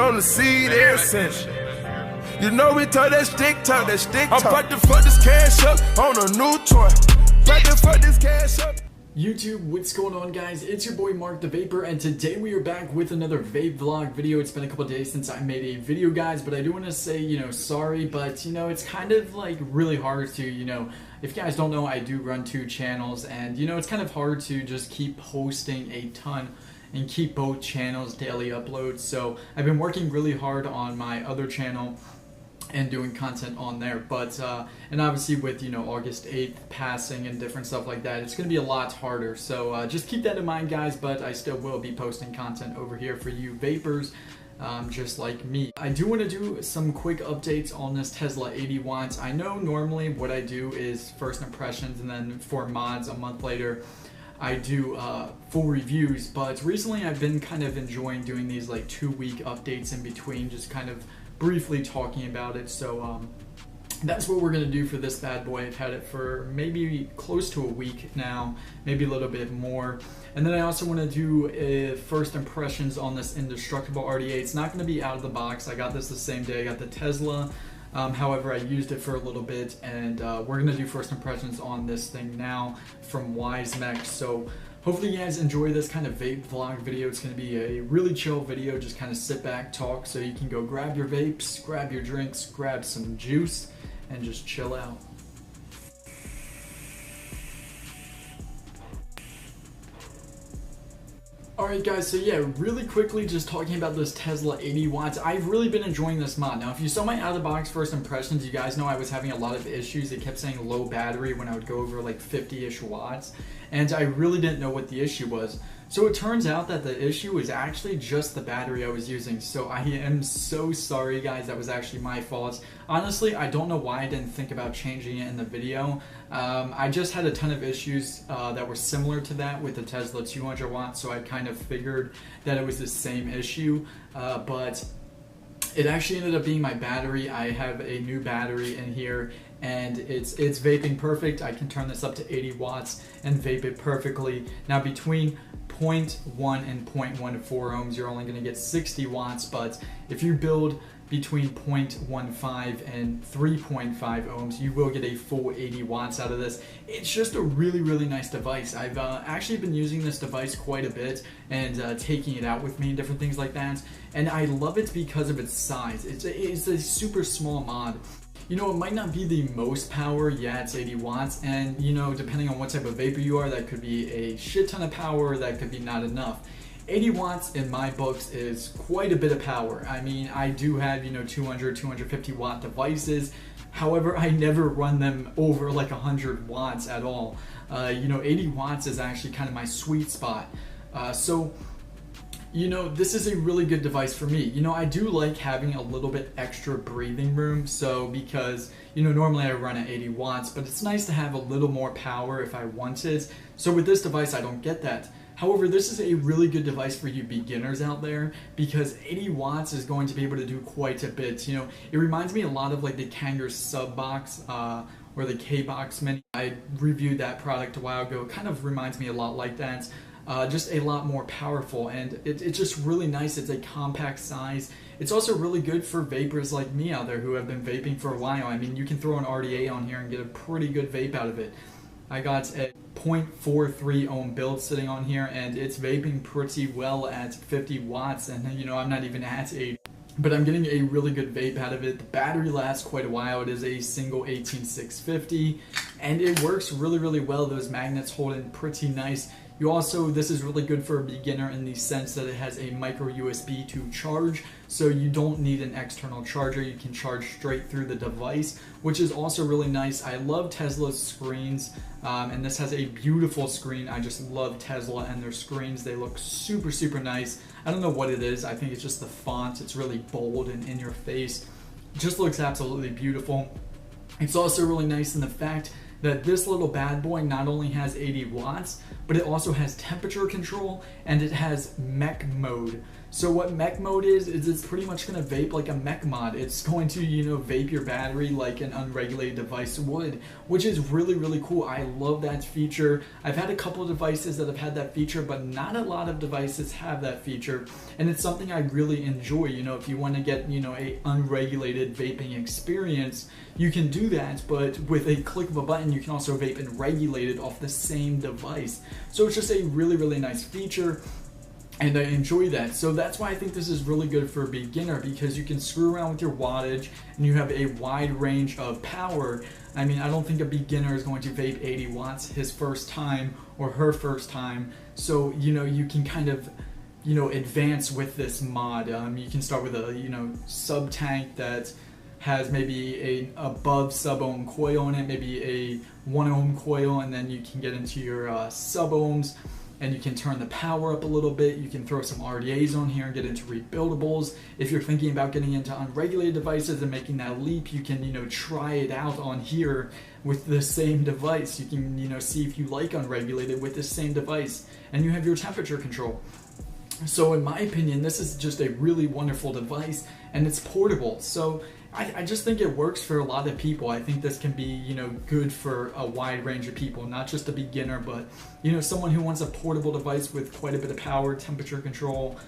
on the seed ever since. You know we talk that stick talk, that stick talk. I'm about to fuck this cash up on a new toy. About to fuck this cash up. YouTube, what's going on, guys? It's your boy Mark the Vapor, and today we are back with another vape vlog video. It's been a couple days since I made a video, guys, but I do want to say, sorry, but it's kind of like really hard to, if you guys don't know, I do run 2 channels, and it's kind of hard to just keep posting a ton and keep both channels daily uploads. So I've been working really hard on my other channel and doing content on there, but and obviously with August 8th passing and different stuff like that, it's gonna be a lot harder. So just keep that in mind, guys, but I still will be posting content over here for you vapors, just like me. I do want to do some quick updates on this Tesla 80 watts. I know normally what I do is first impressions, and then for mods a month later I do full reviews, but recently I've been kind of enjoying doing these like 2-week updates in between, just kind of briefly talking about it. So that's what we're gonna do for this bad boy. I've had it for maybe close to a week now, maybe a little bit more. And then I also want to do first impressions on this Industructable RDA. It's not going to be out of the box. I got this the same day I got the Tesla. However, I used it for a little bit, and we're going to do first impressions on this thing now from Wismec. So hopefully you guys enjoy this kind of vape vlog video. It's going to be a really chill video, just kind of sit back, talk, so you can go grab your vapes, grab your drinks, grab some juice, and just chill out. Alright guys, so yeah, really quickly just talking about this Tesla 80 watts. I've really been enjoying this mod. Now, if you saw my out-of-the-box first impressions, you guys know I was having a lot of issues. It kept saying low battery when I would go over like 50-ish watts, and I really didn't know what the issue was. So it turns out that the issue is actually just the battery I was using. So I am so sorry, guys. That was actually my fault. Honestly, I don't know why I didn't think about changing it in the video. I just had a ton of issues that were similar to that with the Tesla 200 watts, so I kind of figured that it was the same issue, but it actually ended up being my battery. I have a new battery in here, and it's vaping perfect. I can turn this up to 80 watts and vape it perfectly. Now, between 0.1 and 0.14 ohms, you're only going to get 60 watts, but if you build between 0.15 and 3.5 ohms, you will get a full 80 watts out of this. It's just a really, really nice device. I've actually been using this device quite a bit and taking it out with me and different things like that, and I love it because of its size. It's a super small mod. It might not be the most power, yeah, it's 80 watts, and depending on what type of vapor you are, that could be a shit ton of power, that could be not enough. 80 watts in my books is quite a bit of power. I mean, I do have, 200, 250 watt devices. However, I never run them over like 100 watts at all. 80 watts is actually kind of my sweet spot. So this is a really good device for me. I do like having a little bit extra breathing room, so because, normally I run at 80 watts, but it's nice to have a little more power if I want it. So with this device, I don't get that. However, this is a really good device for you beginners out there, because 80 watts is going to be able to do quite a bit. It reminds me a lot of like the Kangaroo Sub Box or the K-Box Mini. I reviewed that product a while ago. It kind of reminds me a lot like that. Just a lot more powerful, and it's just really nice. It's a compact size. It's also really good for vapors like me out there who have been vaping for a while. I mean, you can throw an RDA on here and get a pretty good vape out of it. I got a 0.43 ohm build sitting on here, and it's vaping pretty well at 50 watts, and I'm not even at 80. But I'm getting a really good vape out of it. The battery lasts quite a while. It is a single 18650, and it works really, really well. Those magnets hold in pretty nice. This is really good for a beginner in the sense that it has a micro USB to charge, so you don't need an external charger. You can charge straight through the device, which is also really nice. I love Tesla's screens, and this has a beautiful screen. I just love Tesla and their screens. They look super, super nice. I don't know what it is. I think it's just the font. It's really bold and in your face. It just looks absolutely beautiful. It's also really nice in the fact that this little bad boy not only has 80 watts, but it also has temperature control, and it has mech mode. So what mech mode is it's pretty much going to vape like a mech mod. It's going to, vape your battery like an unregulated device would, which is really, really cool. I love that feature. I've had a couple of devices that have had that feature, but not a lot of devices have that feature. And it's something I really enjoy. If you want to get, a unregulated vaping experience, you can do that, but with a click of a button, you can also vape and regulate it off the same device. So it's just a really, really nice feature. And I enjoy that. So that's why I think this is really good for a beginner, because you can screw around with your wattage and you have a wide range of power. I mean, I don't think a beginner is going to vape 80 watts his first time or her first time. So, you can kind of, advance with this mod. You can start with a, sub tank that has maybe a above sub ohm coil in it, maybe a 1 ohm coil, and then you can get into your sub ohms. And you can turn the power up a little bit. You can throw some RDAs on here and get into rebuildables. If you're thinking about getting into unregulated devices and making that leap, you can, try it out on here with the same device. You can, see if you like unregulated with the same device. And you have your temperature control. So in my opinion, this is just a really wonderful device, and it's portable. So I just think it works for a lot of people. I think this can be, good for a wide range of people, not just a beginner, but, someone who wants a portable device with quite a bit of power, temperature control,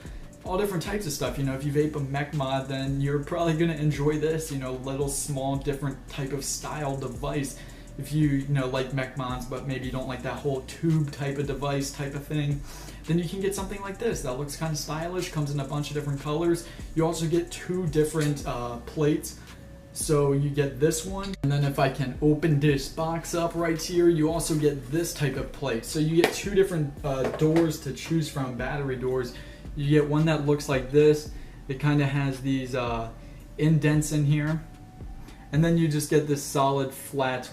all different types of stuff. If you vape a mech mod, then you're probably going to enjoy this, little small different type of style device. If you, like mech mods, but maybe you don't like that whole tube type of device type of thing, then you can get something like this that looks kind of stylish, comes in a bunch of different colors. You also get 2 different plates. So you get this one, and then if I can open this box up right here, you also get this type of plate. So you get 2 different doors to choose from, battery doors. You get one that looks like this. It kind of has these indents in here. And then you just get this solid, flat,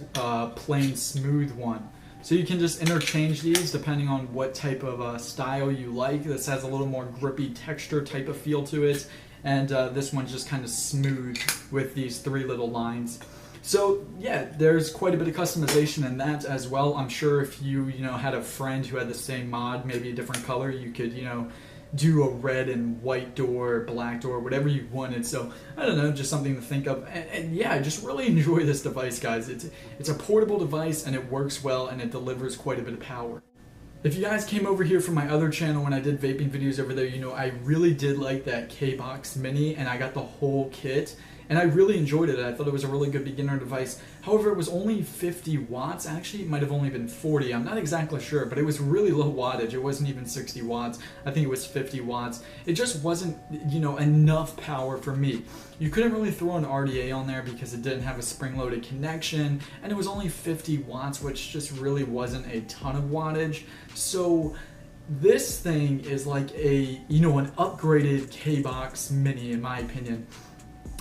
plain, smooth one. So you can just interchange these depending on what type of style you like. This has a little more grippy texture type of feel to it. And this one's just kind of smooth with these 3 little lines. So yeah, there's quite a bit of customization in that as well. I'm sure if you, had a friend who had the same mod, maybe a different color, you could, do a red and white door, black door, whatever you wanted. So I don't know, just something to think of. And yeah, I just really enjoy this device, guys. It's a portable device, and it works well, and it delivers quite a bit of power. If you guys came over here from my other channel when I did vaping videos over there, I really did like that K-Box Mini, and I got the whole kit. And I really enjoyed it. I thought it was a really good beginner device. However, it was only 50 watts. Actually, it might have only been 40. I'm not exactly sure, but it was really low wattage. It wasn't even 60 watts. I think it was 50 watts. It just wasn't, enough power for me. You couldn't really throw an RDA on there because it didn't have a spring-loaded connection, and it was only 50 watts, which just really wasn't a ton of wattage. So this thing is like an upgraded K-Box Mini, in my opinion.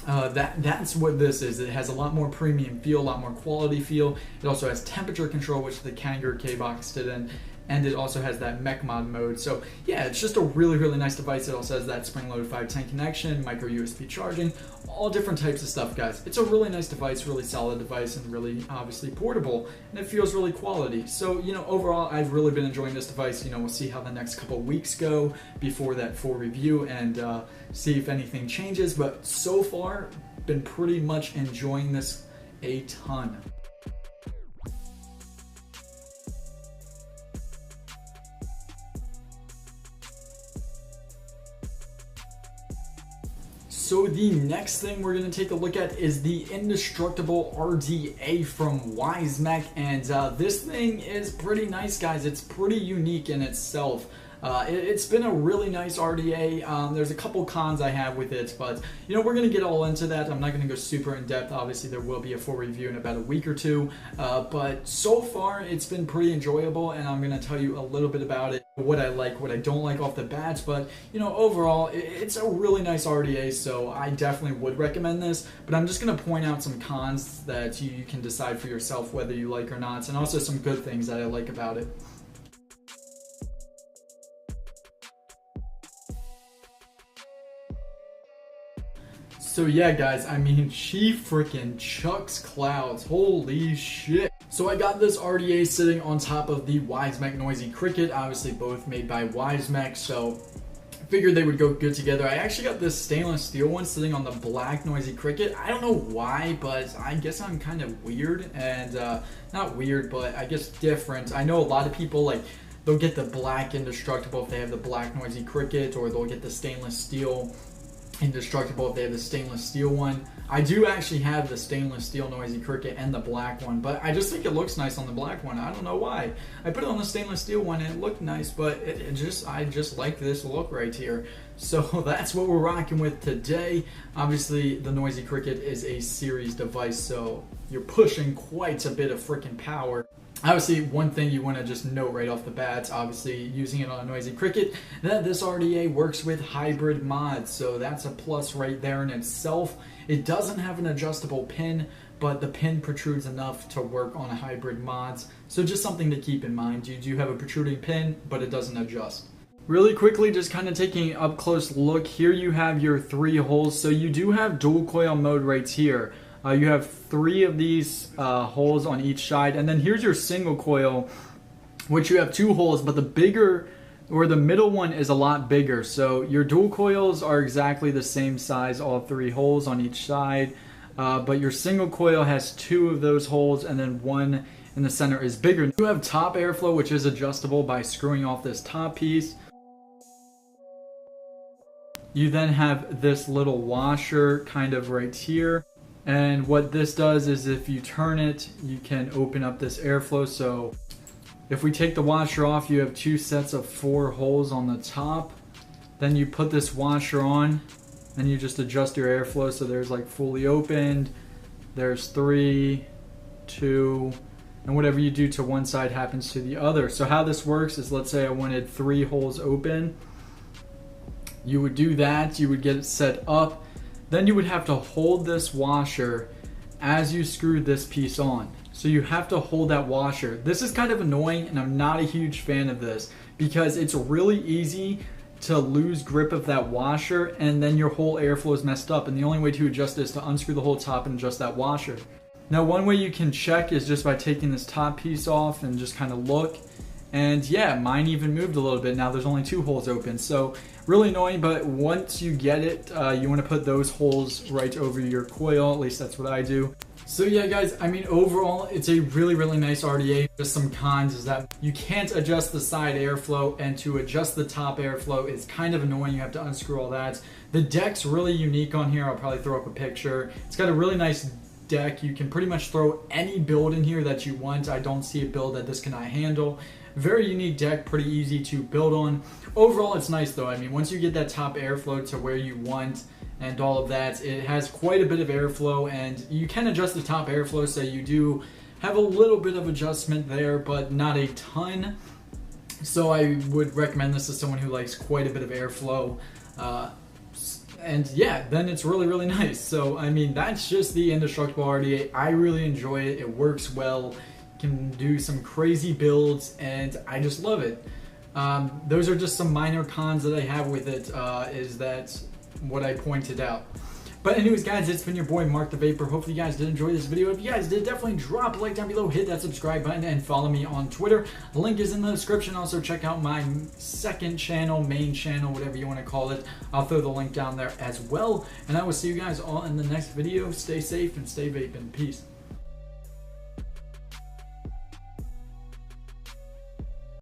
That's what this is. It has a lot more premium feel, a lot more quality feel. It also has temperature control, which the Kangaroo K-Box didn't, and it also has that mech mod mode. So yeah, it's just a really, really nice device. It also has that spring-loaded 510 connection, micro USB charging, all different types of stuff, guys. It's a really nice device, really solid device, and really obviously portable, and it feels really quality. So, overall, I've really been enjoying this device. We'll see how the next couple weeks go before that full review, and see if anything changes, but so far, been pretty much enjoying this a ton. So the next thing we're going to take a look at is the Industructable RDA from Wismec, and this thing is pretty nice, guys. It's pretty unique in itself. It's been a really nice RDA. There's a couple cons I have with it, but we're going to get all into that. I'm not going to go super in depth. Obviously, there will be a full review in about a week or two, but so far it's been pretty enjoyable, and I'm going to tell you a little bit about it, what I like, what I don't like off the bat. But overall, it's a really nice RDA, so I definitely would recommend this. But I'm just going to point out some cons that you can decide for yourself whether you like or not, and also some good things that I like about it. So yeah, guys, I mean, she freaking chucks clouds. Holy shit. So I got this RDA sitting on top of the Wismec Noisy Cricket, obviously both made by Wismec. So figured they would go good together. I actually got this stainless steel one sitting on the black Noisy Cricket. I don't know why, but I guess I'm kind of weird, and not weird, but I guess different. I know a lot of people, like, they'll get the black Industructable if they have the black Noisy Cricket, or they'll get the stainless steel Industructable if they have the stainless steel one. I do actually have the stainless steel Noisy Cricket and the black one, but I just think it looks nice on the black one. I don't know why. I put it on the stainless steel one and it looked nice, but I just like this look right here. So that's what we're rocking with today. Obviously, the Noisy Cricket is a series device, so you're pushing quite a bit of freaking power. Obviously, one thing you want to just note right off the bat, obviously using it on a Noisy Cricket, that this RDA works with hybrid mods, so that's a plus right there in itself. It doesn't have an adjustable pin, but the pin protrudes enough to work on hybrid mods, so just something to keep in mind. You do have a protruding pin, but it doesn't adjust. Really quickly, just kind of taking an up close look, here you have your 3 holes, so you do have dual coil mode right here. You have 3 of these holes on each side, and then here's your single coil, which you have 2 holes, but the bigger, or the middle one is a lot bigger. So your dual coils are exactly the same size, all 3 holes on each side, but your single coil has 2 of those holes, and then 1 in the center is bigger. You have top airflow, which is adjustable by screwing off this top piece. You then have this little washer kind of right here. And what this does is if you turn it, you can open up this airflow. So if we take the washer off, you have 2 sets of 4 holes on the top. Then you put this washer on and you just adjust your airflow. So there's like fully opened, there's 3, 2, and whatever you do to one side happens to the other. So how this works is, let's say I wanted 3 holes open. You would do that, you would get it set up. Then you would have to hold this washer as you screw this piece on. So you have to hold that washer. This is kind of annoying, and I'm not a huge fan of this because it's really easy to lose grip of that washer, and then your whole airflow is messed up. And the only way to adjust it is to unscrew the whole top and adjust that washer. Now, one way you can check is just by taking this top piece off and just kind of look. And yeah, mine even moved a little bit. Now there's only 2 holes open. So really annoying, but once you get it, you want to put those holes right over your coil. At least that's what I do. So yeah, guys, I mean, overall, it's a really, really nice RDA. Just some cons is that you can't adjust the side airflow, and to adjust the top airflow is kind of annoying. You have to unscrew all that. The deck's really unique on here. I'll probably throw up a picture. It's got a really nice deck. You can pretty much throw any build in here that you want. I don't see a build that this cannot handle. Very unique deck, pretty easy to build on. Overall, it's nice though. I mean, once you get that top airflow to where you want and all of that, it has quite a bit of airflow, and you can adjust the top airflow, so you do have a little bit of adjustment there, but not a ton. So I would recommend this to someone who likes quite a bit of airflow. And yeah, then it's really, really nice. So, I mean, that's just the Industructable RDA. I really enjoy it. It works well. Can do some crazy builds, and I just love it. Those are just some minor cons that I have with it, is that what I pointed out. But anyways, guys, it's been your boy Mark the Vapor. Hopefully you guys did enjoy this video. If you guys did, definitely drop a like down below, hit that subscribe button, and follow me on Twitter. The link is in the description. Also, check out my second channel, main channel, whatever you want to call it. I'll throw the link down there as well. And I will see you guys all in the next video. Stay safe and stay vaping. Peace.